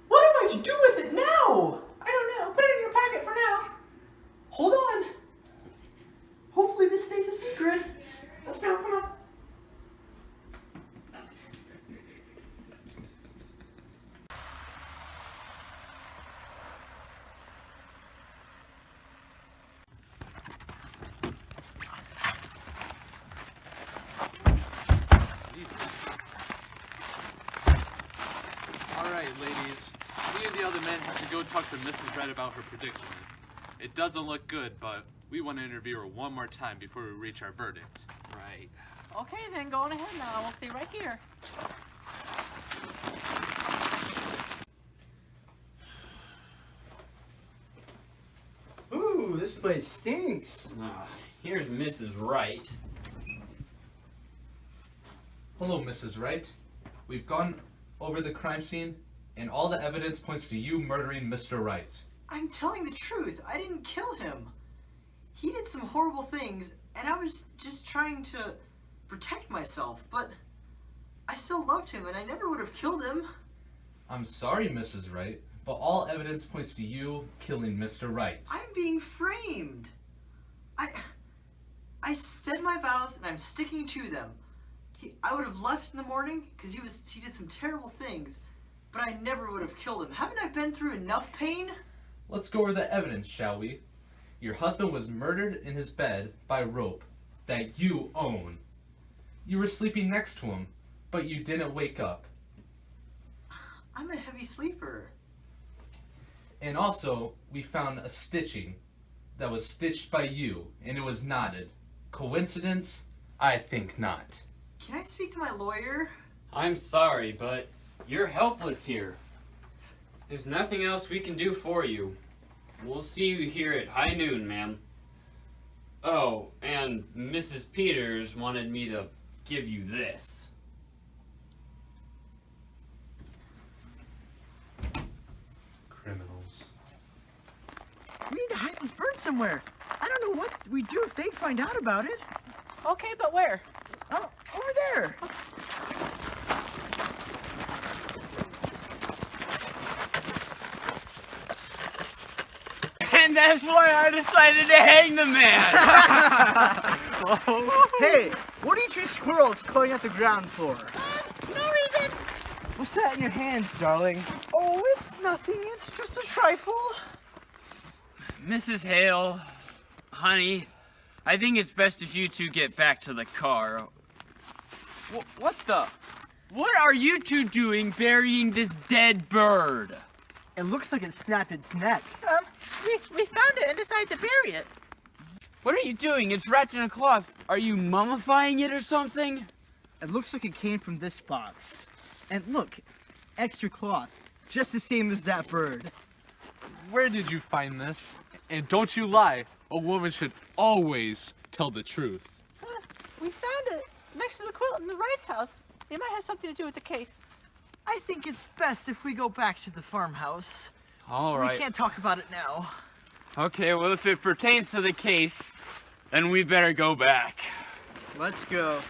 What'd you do with it now? I don't know. Put it in your pocket for now. Hold on. Hopefully this stays a secret. Let's go. Come on. Alright, ladies. Me and the other men have to go talk to Mrs. Red about her prediction. It doesn't look good, but we want to interview her one more time before we reach our verdict. Right. Okay, then go on ahead now. We'll stay right here. Ooh, this place stinks. Here's Mrs. Wright. Hello, Mrs. Wright. We've gone over the crime scene, and all the evidence points to you murdering Mr. Wright. I'm telling the truth. I didn't kill him. He did some horrible things, and I was just trying to protect myself, but I still loved him, and I never would have killed him. I'm sorry, Mrs. Wright, but all evidence points to you killing Mr. Wright. I'm being framed. I said my vows, and I'm sticking to them. I would have left in the morning because he did some terrible things, but I never would have killed him. Haven't I been through enough pain? Let's go over the evidence, shall we? Your husband was murdered in his bed by rope that you own. You were sleeping next to him, but you didn't wake up. I'm a heavy sleeper. And also, we found a stitching that was stitched by you, and it was knotted. Coincidence? I think not. Can I speak to my lawyer? I'm sorry, but you're helpless here. There's nothing else we can do for you. We'll see you here at high noon, ma'am. Oh, and Mrs. Peters wanted me to give you this. Criminals. We need to hide this bird somewhere. I don't know what we'd do if they'd find out about it. Okay, but where? Oh, over there. And that's why I decided to hang the man! Hey, what are you two squirrels clawing at the ground for? No reason. What's that in your hands, darling? Oh, it's nothing. It's just a trifle. Mrs. Hale, honey, I think it's best if you two get back to the car. What the? What are you two doing burying this dead bird? It looks like it snapped its neck. We found it and decided to bury it. What are you doing? It's wrapped in a cloth. Are you mummifying it or something? It looks like it came from this box. And look, extra cloth, just the same as that bird. Where did you find this? And don't you lie. A woman should always tell the truth. We found it next to the quilt in the Wright's house. It might have something to do with the case. I think it's best if we go back to the farmhouse. All right. We can't talk about it now. Okay, well, if it pertains to the case, then we better go back. Let's go.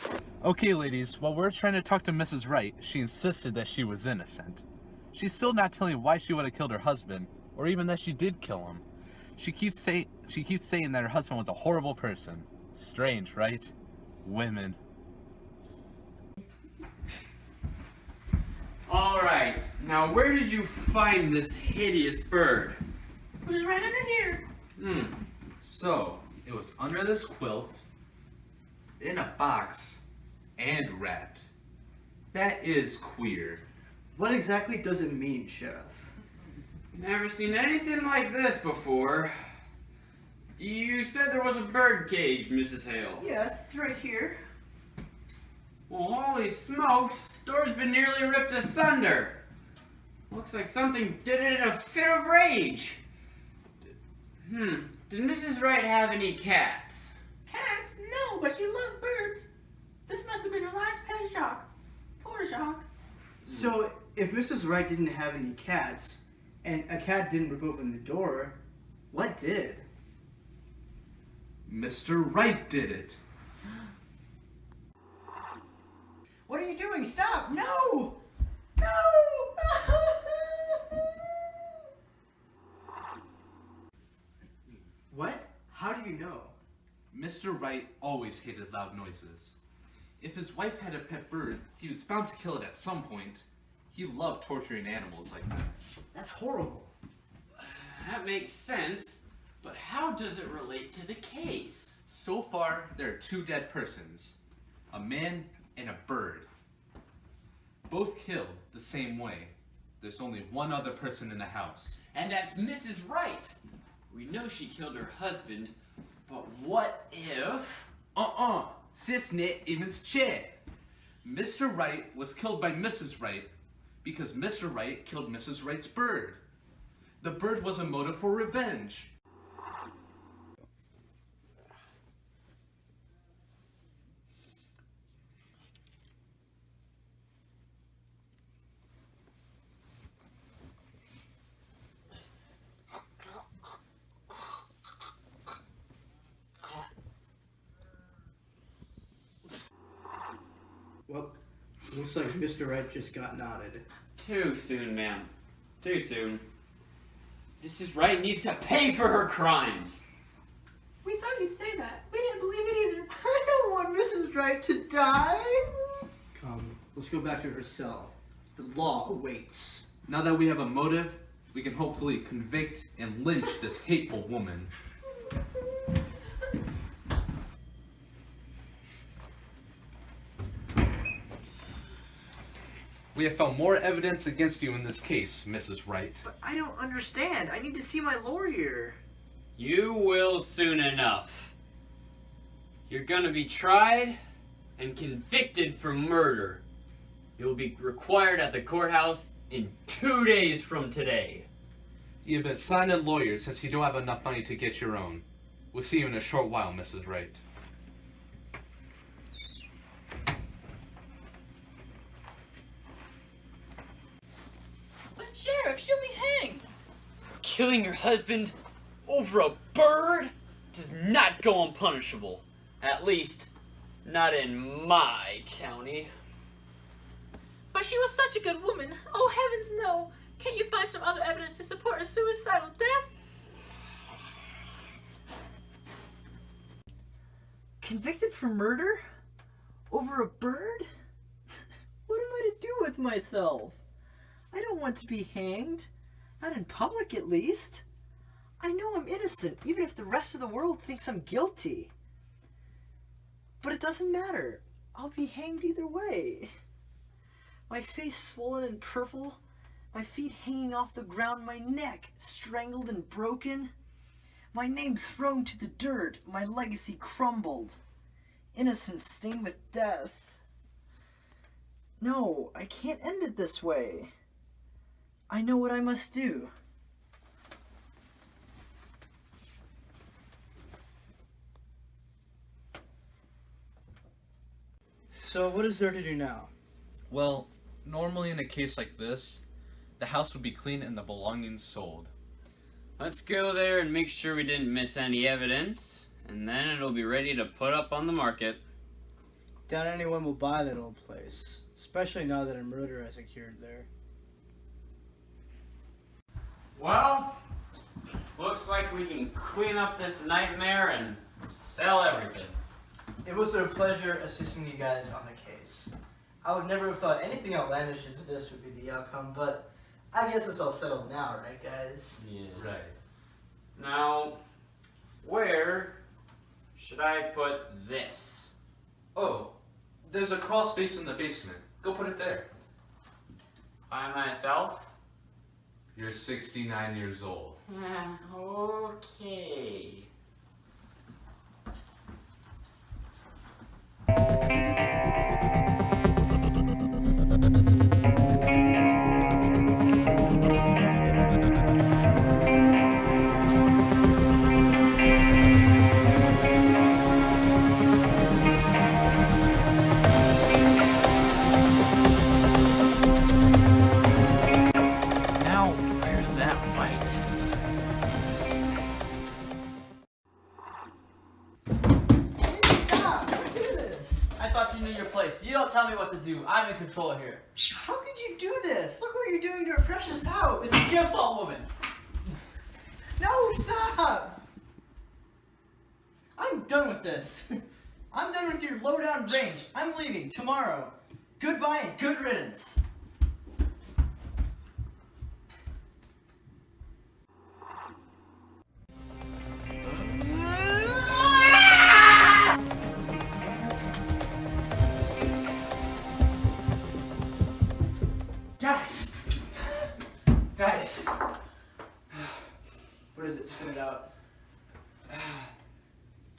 Okay, ladies, while we're trying to talk to Mrs. Wright, she insisted that she was innocent. She's still not telling why she would have killed her husband, or even that she did kill him. She keeps saying that her husband was a horrible person. Strange, right? Women. All right, now where did you find this hideous bird? It was right under here. So, it was under this quilt, in a box, and wrapped. That is queer. What exactly does it mean, Sheriff? Never seen anything like this before. You said there was a bird cage, Mrs. Hale. Yes, it's right here. Well, holy smokes, door's been nearly ripped asunder. Looks like something did it in a fit of rage. Did Mrs. Wright have any cats? Cats? No, but she loved birds. This must have been her last pet, Jacques. Poor Jacques. So, if Mrs. Wright didn't have any cats, and a cat didn't rip open the door, what did? Mr. Wright did it. What are you doing? Stop! No! No! What? How do you know? Mr. Wright always hated loud noises. If his wife had a pet bird, he was bound to kill it at some point. He loved torturing animals like that. That's horrible. That makes sense, but how does it relate to the case? So far, there are two dead persons. A man and a bird. Both killed the same way. There's only one other person in the house. And that's Mrs. Wright. We know she killed her husband, but what if... Cisnet even's chair. Mr. Wright was killed by Mrs. Wright because Mr. Wright killed Mrs. Wright's bird. The bird was a motive for revenge. Well, looks like Mr. Wright just got knotted. Too soon, ma'am. Too soon. Mrs. Wright needs to pay for her crimes. We thought you'd say that. We didn't believe it either. I don't want Mrs. Wright to die. Come, let's go back to her cell. The law awaits. Now that we have a motive, we can hopefully convict and lynch this hateful woman. We have found more evidence against you in this case, Mrs. Wright. But I don't understand. I need to see my lawyer. You will soon enough. You're gonna be tried and convicted for murder. You'll be required at the courthouse in 2 days from today. You've been assigned a lawyer since you don't have enough money to get your own. We'll see you in a short while, Mrs. Wright. But Sheriff, she'll be hanged. Killing your husband over a bird does not go unpunishable. At least, not in my county. But she was such a good woman. Oh, heavens no. Can't you find some other evidence to support a suicidal death? Convicted for murder? Over a bird? What am I to do with myself? I don't want to be hanged. Not in public, at least. I know I'm innocent, even if the rest of the world thinks I'm guilty. But it doesn't matter. I'll be hanged either way. My face swollen and purple, my feet hanging off the ground, my neck strangled and broken, my name thrown to the dirt, my legacy crumbled, innocence stained with death. No, I can't end it this way. I know what I must do. So what is there to do now? Well, normally in a case like this, the house would be clean and the belongings sold. Let's go there and make sure we didn't miss any evidence, and then it'll be ready to put up on the market. Doubt anyone will buy that old place, especially now that a murder has occurred there. Well, looks like we can clean up this nightmare and sell everything. It was a pleasure assisting you guys on the case. I would never have thought anything outlandish as this would be the outcome, but I guess it's all settled now, right, guys? Yeah. Right. Now, where should I put this? Oh, there's a crawl space in the basement. Go put it there. By myself? You're 69 years old. Okay. Now, where's that light? Stop! Don't do this! I thought you knew your place. You don't tell me what to do. I'm in control here. How could you do this? Look what you're doing to our precious house! It's your fault, woman. No, stop! I'm done with this. I'm done with your low-down range. I'm leaving tomorrow. Goodbye and good riddance. Guys! Guys! What is it? Spit it out.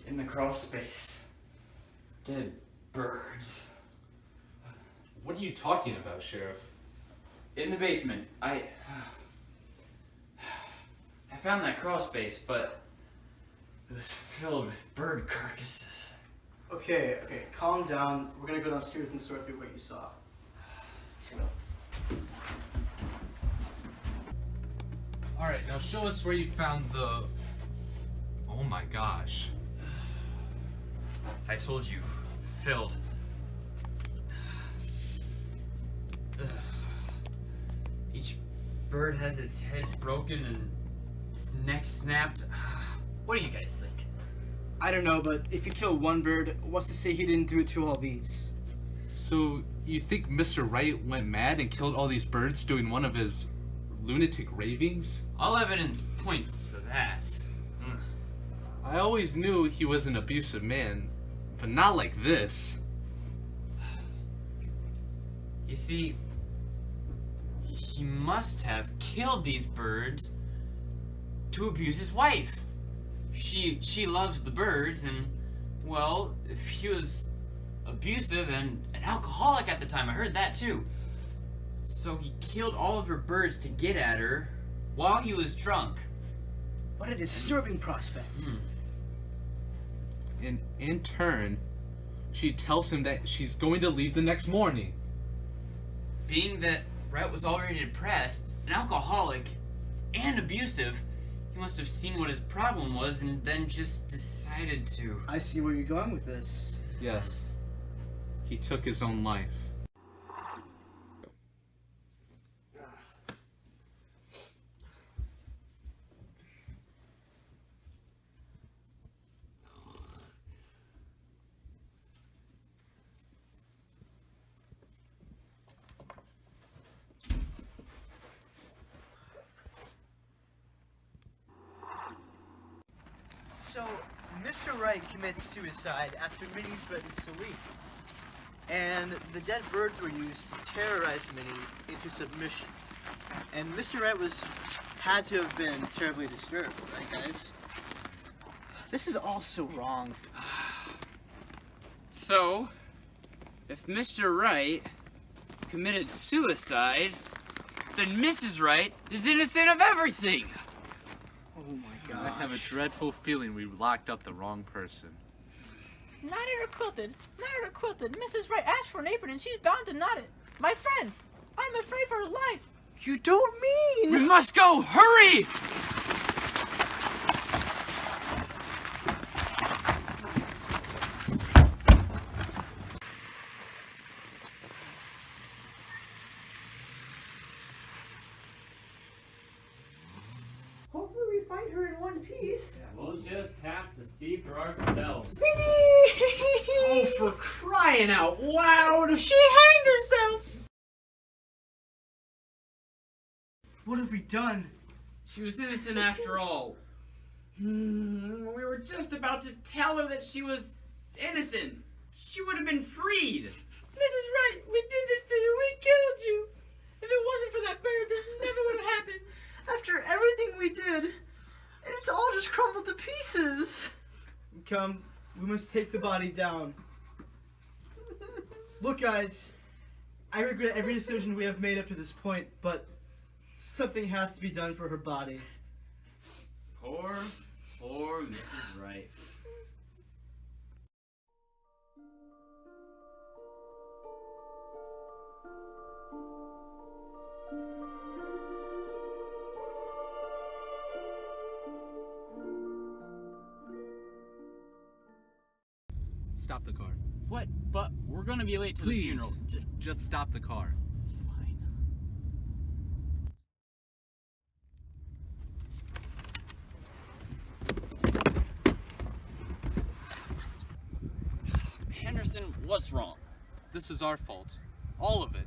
In the crawl space. Dead birds. What are you talking about, Sheriff? In the basement. I found that crawl space, but it was filled with bird carcasses. Okay, calm down. We're gonna go downstairs and sort through what you saw. Let's go. Alright, now show us where you found the... Oh my gosh. I told you, filled. Each bird has its head broken and its neck snapped. What do you guys think? I don't know, but if you kill one bird, what's to say he didn't do it to all these? So, you think Mr. Wright went mad and killed all these birds doing one of his lunatic ravings? All evidence points to that. I always knew he was an abusive man, but not like this. You see, he must have killed these birds to abuse his wife. She loves the birds, and, well, if he was abusive and an alcoholic at the time, I heard that too. So he killed all of her birds to get at her while he was drunk. What a disturbing prospect. And in turn, she tells him that she's going to leave the next morning. Being that Wright was already depressed, an alcoholic, and abusive, he must have seen what his problem was and then just decided to. I see where you're going with this. Yes. He took his own life. So, Mr. Wright commits suicide after Minnie threatens to leave. and the dead birds were used to terrorize Minnie into submission. And Mr. Wright had to have been terribly disturbed, right, guys? This is all so wrong. So, if Mr. Wright committed suicide, then Mrs. Wright is innocent of everything! Oh my god. I have a dreadful feeling we locked up the wrong person. Knotted or quilted? Knotted or quilted? Mrs. Wright asked for an apron and she's bound to knot it. My friends, I'm afraid for her life. You don't mean... We must go! Hurry! Hopefully we find her in one piece. We'll just have to see for ourselves. Oh, For crying out loud! she hanged herself! What have we done? She was innocent after all. We were just about to tell her that she was innocent. She would have been freed. Mrs. Wright, we did this to you. We killed you. If it wasn't for that bird, this never would have happened. After everything we did, and it's all just crumbled to pieces. Come, we must take the body down. Look, guys, I regret every decision we have made up to this point, but something has to be done for her body. Poor Mrs. Wright. Stop the car. What? But we're gonna be late to the Please, funeral. just stop the car. Fine. Henderson, what's wrong? This is our fault. All of it.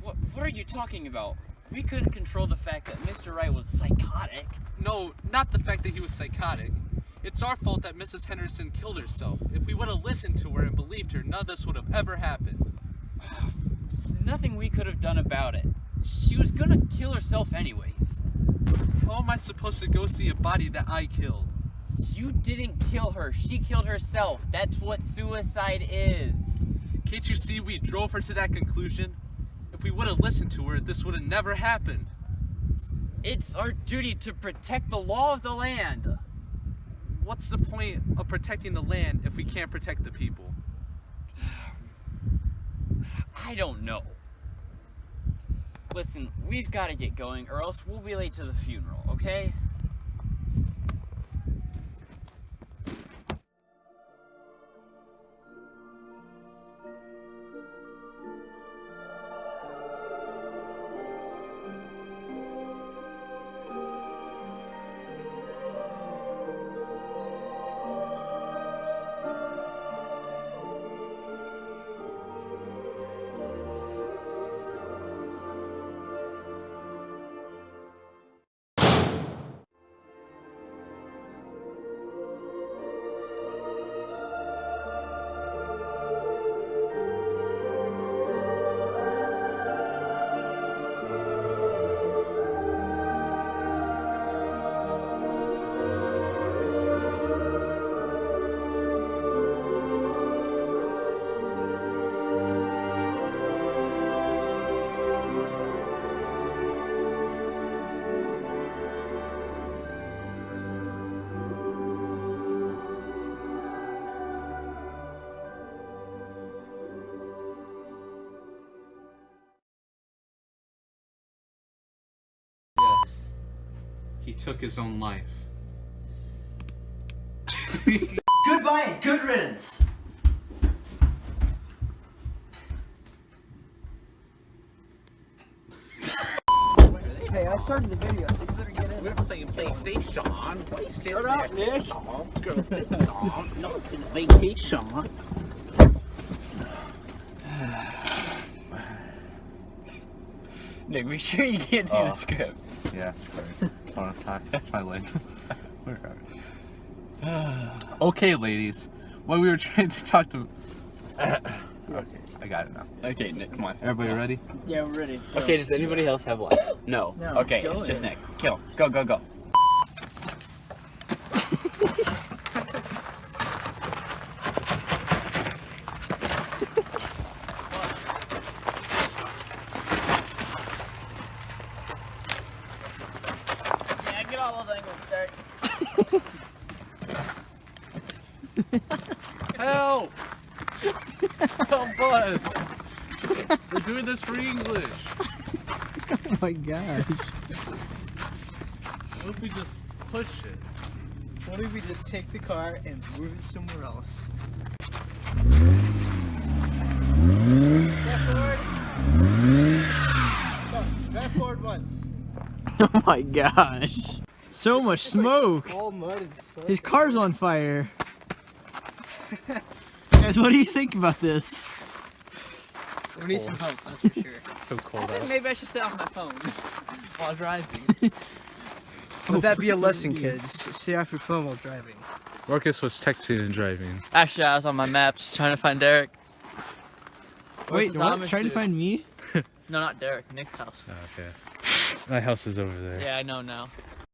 What are you talking about? We couldn't control the fact that Mr. Wright was psychotic. No, not the fact that he was psychotic. It's our fault that Mrs. Henderson killed herself. If we would have listened to her and believed her, none of this would have ever happened. There's nothing we could have done about it. She was gonna kill herself anyways. How am I supposed to go see a body that I killed? You didn't kill her. She killed herself. That's what suicide is. Can't you see we drove her to that conclusion? If we would have listened to her, this would have never happened. It's our duty to protect the law of the land. What's the point of protecting the land if we can't protect the people? I don't know. Listen, we've got to get going or else we'll be late to the funeral, okay? Yes. He took his own life. Goodbye and good riddance. Hey, I started the video, so you better get in. We're playing PlayStation. Why stay Shut up, Nick. Girl, sit down. No, it's gonna vacation. Nick, make sure you can't see the script. Yeah, sorry. Wanna talk? That's my lane. Okay, ladies. While we were trying to talk to... Okay. I got it now. Okay, Nick, come on. Everybody ready? Yeah, we're ready. Okay, does anybody else have life? No. No, Okay, go it's just ahead. Nick. Kill him. Go, go, go. Yeah, get all those angles, Derek. Help! Help us! We're doing this for English. Oh my gosh. What if we just push it? What if we just take the car and move it somewhere else? Drive forward once. Oh my gosh. So much smoke. All mud and sludge. His car's on fire. Guys, what do you think about this? We need some help, that's for sure. It's so I cold think out. maybe I should stay off my phone. While driving. Let that be a lesson, kids. Stay off your phone while driving. Marcus was texting and driving. Actually, I was on my maps trying to find Derek. Wait, this what? Amish Trying to dude? find me? No, not Derek. Nick's house. Oh, okay. My house is over there. Yeah, I know now.